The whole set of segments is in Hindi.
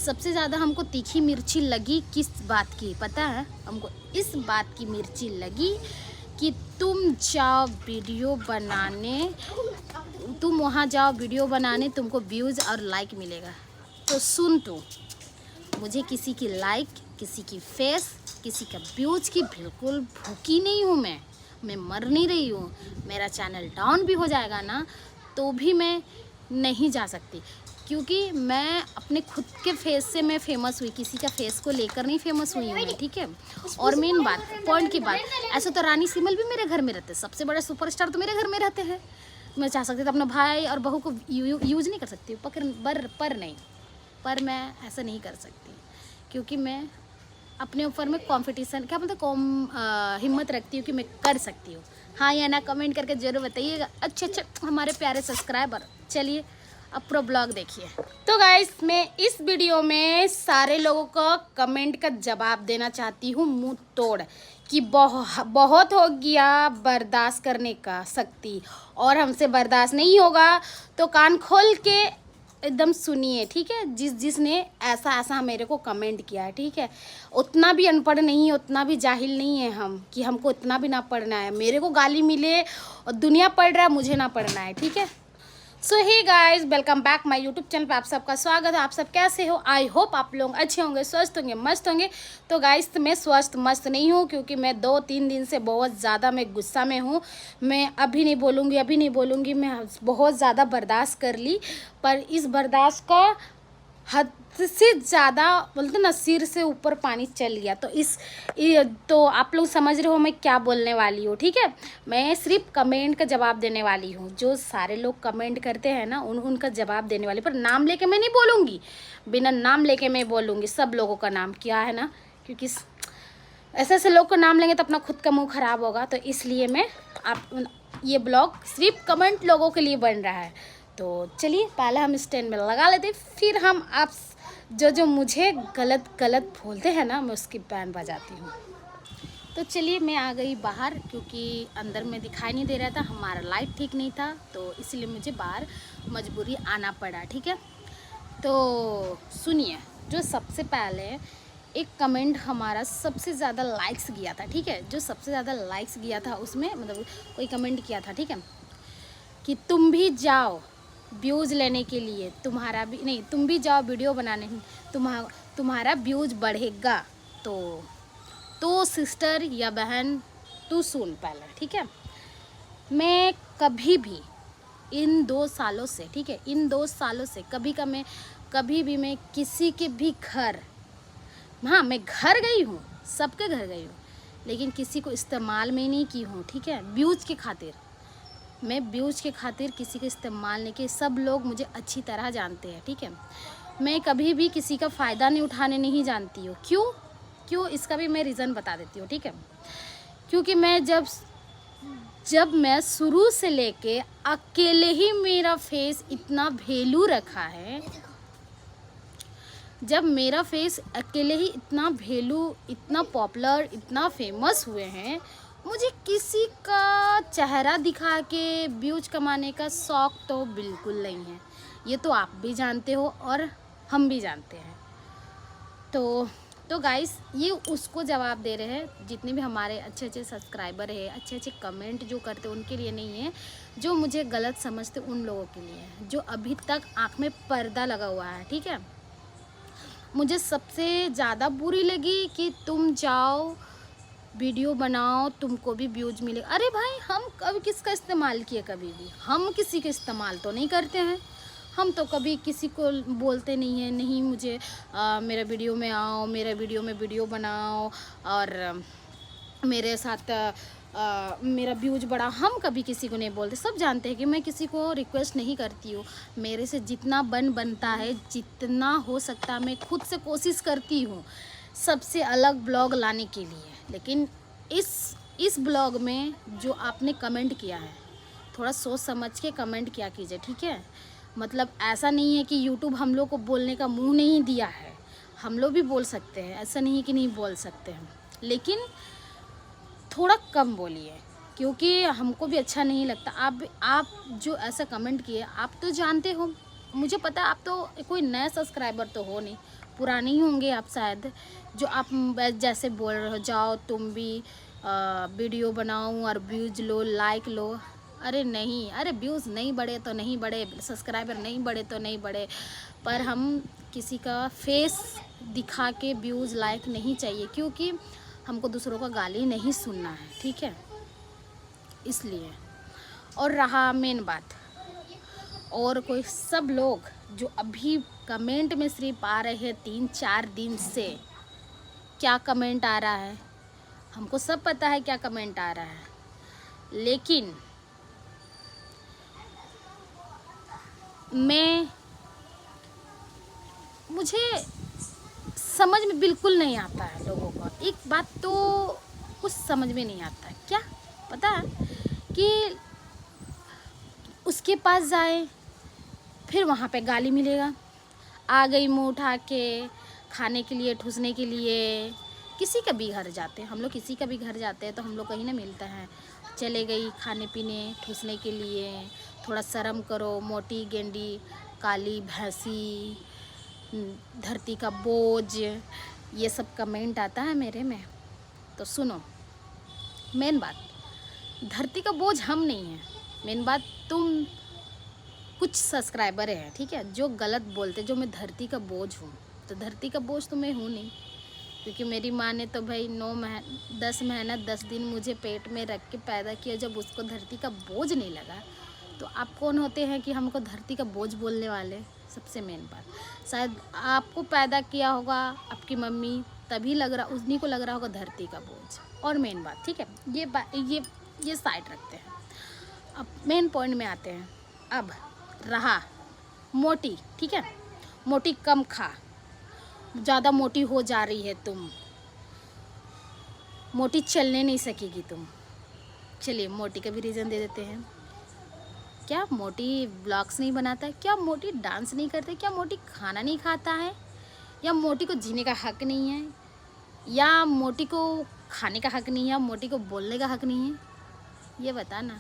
सबसे ज़्यादा हमको तीखी मिर्ची लगी किस बात की पता है? हमको इस बात की मिर्ची लगी कि तुम वहाँ जाओ वीडियो बनाने, तुमको व्यूज़ और लाइक मिलेगा। तो सुन तू, मुझे किसी की लाइक, किसी की फेस, किसी का व्यूज़ की बिल्कुल भूखी नहीं हूँ। मैं मर नहीं रही हूँ। मेरा चैनल डाउन भी हो जाएगा ना तो भी मैं नहीं जा सकती, क्योंकि मैं अपने खुद के फेस से मैं फेमस हुई, किसी का फेस को लेकर नहीं फेमस हुई हूँ मैं, ठीक है। और मेन बात, पॉइंट की बात, ऐसे तो रानी सिमल भी मेरे घर में रहते, सबसे बड़े सुपरस्टार तो मेरे घर में रहते हैं। मैं चाह सकती तो अपना भाई और बहू को यूज़ नहीं कर सकती पर मैं ऐसा नहीं कर सकती, क्योंकि मैं अपने ऊपर में कंपटीशन क्या बोलते हिम्मत रखती हूँ कि मैं कर सकती हूँ। हाँ या ना कमेंट करके ज़रूर बताइएगा। अच्छा हमारे प्यारे सब्सक्राइबर। चलिए अब प्रो ब्लॉग देखिए। तो गाइस, मैं इस वीडियो में सारे लोगों को कमेंट का जवाब देना चाहती हूँ मुंह तोड़, कि बहुत हो गया बर्दाश्त करने का शक्ति, और हमसे बर्दाश्त नहीं होगा तो कान खोल के एकदम सुनिए, ठीक है। जिसने ऐसा मेरे को कमेंट किया है, ठीक है, उतना भी अनपढ़ नहीं है, उतना भी जाहिल नहीं है हम कि हमको इतना भी ना पढ़ना है। मेरे को गाली मिले और दुनिया पढ़ रहा है, मुझे ना पढ़ना है, ठीक है। So hey guys, welcome back my YouTube channel पे आप सबका स्वागत है। आप सब कैसे हो? आई होप आप लोग अच्छे होंगे, स्वस्थ होंगे, मस्त होंगे। तो गाइस, मैं स्वस्थ मस्त नहीं हूँ, क्योंकि मैं 2-3 दिन से बहुत ज़्यादा मैं गुस्सा में हूँ। मैं अभी नहीं बोलूँगी, मैं बहुत ज़्यादा बर्दाश्त कर ली, पर इस बर्दाश्त का हद से ज़्यादा बोलते ना, सिर से ऊपर पानी चल गया। तो आप लोग समझ रहे हो मैं क्या बोलने वाली हूँ, ठीक है। मैं सिर्फ कमेंट का जवाब देने वाली हूँ। जो सारे लोग कमेंट करते हैं ना, उनका जवाब देने वाली, पर नाम लेके मैं नहीं बोलूँगी, बिना नाम लेके मैं बोलूँगी सब लोगों का नाम, क्या है ना, क्योंकि ऐसे लोग का नाम लेंगे तो अपना खुद का मुँह ख़राब होगा। तो इसलिए ये ब्लॉग सिर्फ कमेंट लोगों के लिए बन रहा है। तो चलिए पहले हम स्टैंड में लगा लेते, फिर हम आप जो मुझे गलत बोलते हैं ना, मैं उसकी बैंड बजाती हूँ। तो चलिए मैं आ गई बाहर, क्योंकि अंदर में दिखाई नहीं दे रहा था, हमारा लाइट ठीक नहीं था, तो इसलिए मुझे बाहर मजबूरी आना पड़ा, ठीक है। तो सुनिए, जो सबसे पहले एक कमेंट हमारा सबसे ज़्यादा लाइक्स गया था, ठीक है। जो सबसे ज़्यादा लाइक्स गया था उसमें मतलब कोई कमेंट किया था, ठीक है, कि तुम भी जाओ व्यूज़ लेने के लिए, तुम भी जाओ वीडियो बनाने, तुम्हारा व्यूज़ बढ़ेगा। तो सिस्टर या बहन, तू सुन पहले, ठीक है। मैं कभी भी इन 2 सालों से, ठीक है, इन 2 सालों से कभी भी मैं किसी के भी घर, हाँ मैं घर गई हूँ, सबके घर गई हूँ, लेकिन किसी को इस्तेमाल में नहीं की हूँ, ठीक है। व्यूज़ के खातिर, मैं व्यूज़ के खातिर किसी को इस्तेमाल नहीं किया। सब लोग मुझे अच्छी तरह जानते हैं, ठीक है। मैं कभी भी किसी का फ़ायदा नहीं उठाने नहीं जानती हूँ। क्यों इसका भी मैं रीज़न बता देती हूँ, ठीक है। क्योंकि मैं जब मैं शुरू से लेके अकेले ही मेरा फेस इतना वैल्यू रखा है, जब मेरा फेस अकेले ही इतना वैल्यू, इतना पॉपुलर, इतना फेमस हुए हैं, मुझे किसी का चेहरा दिखा के व्यूज कमाने का शौक़ तो बिल्कुल नहीं है। ये तो आप भी जानते हो और हम भी जानते हैं। तो गाइस, ये उसको जवाब दे रहे हैं जितने भी हमारे अच्छे सब्सक्राइबर है, अच्छे कमेंट जो करते उनके लिए नहीं है, जो मुझे गलत समझते उन लोगों के लिए है, जो अभी तक आँख में पर्दा लगा हुआ है, ठीक है। मुझे सबसे ज़्यादा बुरी लगी कि तुम जाओ वीडियो बनाओ, तुमको भी व्यूज मिले। अरे भाई, हम कभी किसका इस्तेमाल किए? कभी भी हम किसी का इस्तेमाल तो नहीं करते हैं। हम तो कभी किसी को बोलते नहीं हैं, नहीं मुझे मेरा वीडियो में आओ, मेरा वीडियो में वीडियो बनाओ और मेरे साथ मेरा व्यूज बढ़ा। हम कभी किसी को नहीं बोलते। सब जानते हैं कि मैं किसी को रिक्वेस्ट नहीं करती हूँ। मेरे से जितना बनता है, जितना हो सकता है, मैं खुद से कोशिश करती हूँ सबसे अलग ब्लॉग लाने के लिए। लेकिन इस ब्लॉग में जो आपने कमेंट किया है, थोड़ा सोच समझ के कमेंट किया कीजिए, ठीक है। मतलब ऐसा नहीं है कि यूट्यूब हम लोग को बोलने का मुंह नहीं दिया है, हम लोग भी बोल सकते हैं, ऐसा नहीं कि नहीं बोल सकते हैं, लेकिन थोड़ा कम बोलिए, क्योंकि हमको भी अच्छा नहीं लगता। आप जो ऐसा कमेंट किए, आप तो जानते हो मुझे पता आप तो कोई नया सब्सक्राइबर तो हो नहीं, पुराने ही होंगे आप शायद, जो आप जैसे बोल रहे हो जाओ तुम भी वीडियो बनाओ और व्यूज़ लो, लाइक लो। अरे नहीं, अरे व्यूज़ नहीं बढ़े तो नहीं बढ़े, सब्सक्राइबर नहीं बढ़े तो नहीं बढ़े, पर हम किसी का फेस दिखा के व्यूज़ लाइक नहीं चाहिए, क्योंकि हमको दूसरों का गाली नहीं सुनना है, ठीक है, इसलिए। और रहा मेन बात, और कोई सब लोग जो अभी कमेंट में सिर्फ आ रहे हैं 3-4 दिन से, क्या कमेंट आ रहा है हमको सब पता है, क्या कमेंट आ रहा है, लेकिन मुझे समझ में बिल्कुल नहीं आता है लोगों का। एक बात तो कुछ समझ में नहीं आता है, क्या पता है कि उसके पास जाए फिर वहाँ पे गाली मिलेगा, आ गई मुँह उठा के खाने के लिए, ठूसने के लिए। किसी का भी घर जाते हैं हम लोग, किसी का भी घर जाते हैं तो हम लोग कहीं ना मिलता है, चले गई खाने पीने ठूसने के लिए, थोड़ा शर्म करो, मोटी गेंडी, काली भैंसी, धरती का बोझ, ये सब कमेंट आता है मेरे में। तो सुनो, मेन बात धरती का बोझ हम नहीं हैं, मेन बात तुम कुछ सब्सक्राइबर हैं, ठीक है, जो गलत बोलते, जो मैं धरती का बोझ हूँ। तो धरती का बोझ तो मैं हूँ नहीं, क्योंकि मेरी माँ ने तो भाई 10 महीना 10 दिन मुझे पेट में रख के पैदा किया। जब उसको धरती का बोझ नहीं लगा तो आप कौन होते हैं कि हमको धरती का बोझ बोलने वाले। सबसे मेन बात, शायद आपको पैदा किया होगा आपकी मम्मी, तभी लग रहा, उन्हीं को लग रहा होगा धरती का बोझ। और मेन बात, ठीक है, ये साइड रखते हैं, अब मेन पॉइंट में आते हैं। अब रहा मोटी, ठीक है, मोटी कम खा, ज़्यादा मोटी हो जा रही है तुम, मोटी चलने नहीं सकेगी तुम। चलिए मोटी का भी रीज़न दे देते हैं। क्या मोटी ब्लॉग्स नहीं बनाता है? क्या मोटी डांस नहीं करते? क्या मोटी खाना नहीं खाता है? या मोटी को जीने का हक नहीं है? या मोटी को खाने का हक नहीं है? या मोटी को बोलने का हक नहीं है? ये बता ना।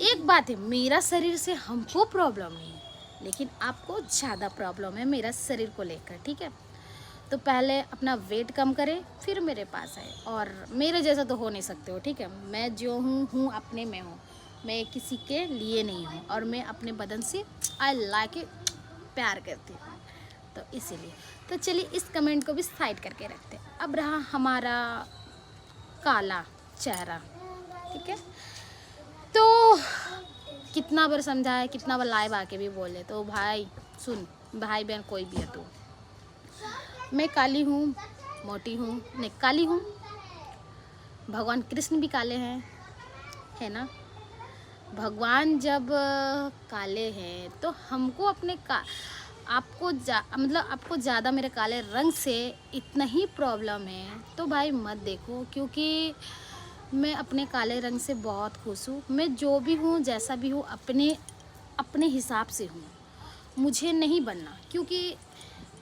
एक बात है, मेरा शरीर से हमको प्रॉब्लम नहीं है, लेकिन आपको ज़्यादा प्रॉब्लम है मेरा शरीर को लेकर, ठीक है। तो पहले अपना वेट कम करें, फिर मेरे पास आए। और मेरे जैसा तो हो नहीं सकते हो, ठीक है। मैं जो हूँ अपने में हूँ, मैं किसी के लिए नहीं हूँ, और मैं अपने बदन से आई लाइक इट, प्यार करती हूँ। तो इसीलिए तो चलिए इस कमेंट को भी साइड करके रखते हैं। अब रहा हमारा काला चेहरा, ठीक है। तो कितना बार समझाया, कितना बार लाइव आके भी बोले, तो भाई सुन, भाई बहन कोई भी है, तो मैं काली हूँ, मोटी हूँ, नहीं काली हूँ, भगवान कृष्ण भी काले हैं, है ना। भगवान जब काले हैं तो हमको अपने आपको आपको ज़्यादा मेरे काले रंग से इतना ही प्रॉब्लम है तो भाई मत देखो, क्योंकि मैं अपने काले रंग से बहुत खुश हूँ। मैं जो भी हूँ, जैसा भी हूँ, अपने हिसाब से हूँ, मुझे नहीं बनना। क्योंकि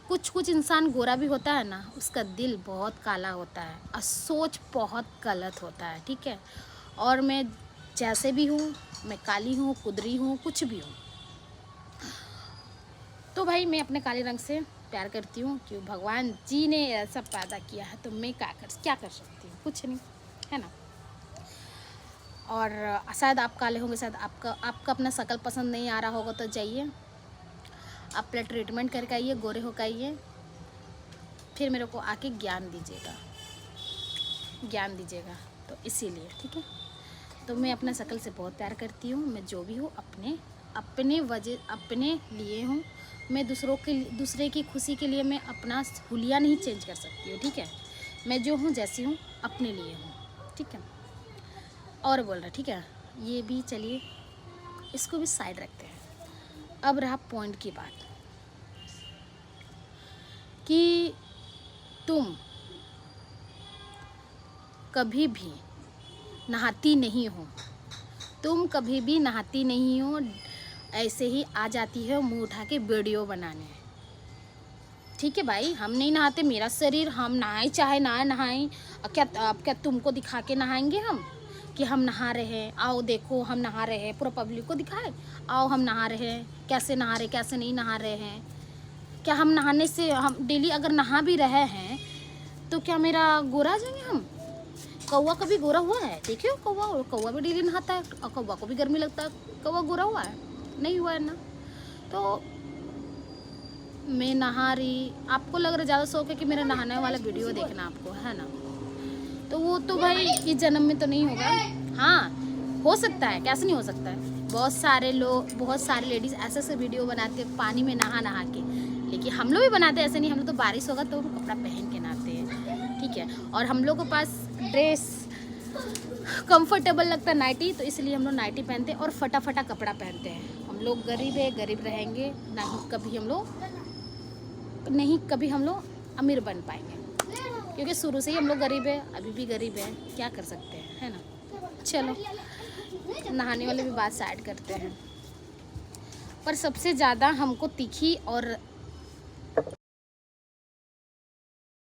कुछ इंसान गोरा भी होता है ना, उसका दिल बहुत काला होता है और सोच बहुत गलत होता है, ठीक है। और मैं जैसे भी हूँ, मैं काली हूँ, कुदरी हूँ, कुछ भी हूँ, तो भाई मैं अपने काले रंग से प्यार करती हूँ। क्यों, भगवान जी ने ऐसा पैदा किया है, तो मैं क्या कर सकती हूँ, कुछ नहीं, है ना। और शायद आप काले होंगे, शायद आपका अपना शक्ल पसंद नहीं आ रहा होगा, तो जाइए आप पहले ट्रीटमेंट करके आइए, गोरे होकर आइए, फिर मेरे को आके ज्ञान दीजिएगा। तो इसीलिए, ठीक है। तो मैं अपना शक्ल से बहुत प्यार करती हूँ। मैं जो भी हूँ अपने लिए हूँ। मैं दूसरे की खुशी के लिए मैं अपना हुलिया नहीं चेंज कर सकती हूँ, ठीक है। मैं जो हूँ, जैसी हूँ, अपने लिए हूँ, ठीक है। और बोल रहा, ठीक है, ये भी चलिए इसको भी साइड रखते हैं। अब रहा पॉइंट की बात कि तुम कभी भी नहाती नहीं हो, ऐसे ही आ जाती है मुंह उठा के वीडियो बनाने, ठीक है भाई। हम नहीं नहाते, मेरा शरीर, हम नहाए चाहे ना नहाएं, अब क्या तुमको दिखा के नहाएंगे हम? कि हम नहा रहे हैं, आओ देखो हम नहा रहे हैं, पूरा पब्लिक को दिखाए, आओ हम नहा रहे हैं, कैसे नहा रहे, कैसे नहीं नहा रहे हैं। क्या हम नहाने से, हम डेली अगर नहा भी रहे हैं तो क्या मेरा गोरा आ जाएंगे हम? कौवा कभी गोरा हुआ है? देखियो कौवा भी डेली नहाता है और कौवा को भी गर्मी लगता है। कौवा गोरा हुआ है? नहीं हुआ है ना। तो मैं नहा रही, आपको लग रहा ज़्यादा शौक है कि मेरा नहाने वाला वीडियो देखना आपको, है ना। तो वो तो भाई इस जन्म में तो नहीं होगा। हाँ हो सकता है, कैसे नहीं हो सकता है। बहुत सारे लोग, बहुत सारे लेडीज़ ऐसे ऐसे वीडियो बनाते हैं पानी में नहा के, लेकिन हम लोग भी बनाते हैं। ऐसे नहीं, हम लोग तो बारिश होगा तो कपड़ा पहन के नहाते हैं, ठीक है। और हम लोग के पास ड्रेस कंफर्टेबल लगता है नाइटी, तो इसलिए हम लोग नाइटी पहनते हैं और फटाफटा कपड़ा पहनते हैं। हम लोग गरीब है, गरीब रहेंगे नहीं, कभी हम लोग अमीर बन पाएंगे, क्योंकि शुरू से ही हम लोग गरीब है, अभी भी गरीब है, क्या कर सकते हैं, है ना। चलो नहाने वाले भी बात साइड करते हैं। पर सबसे ज़्यादा हमको तीखी और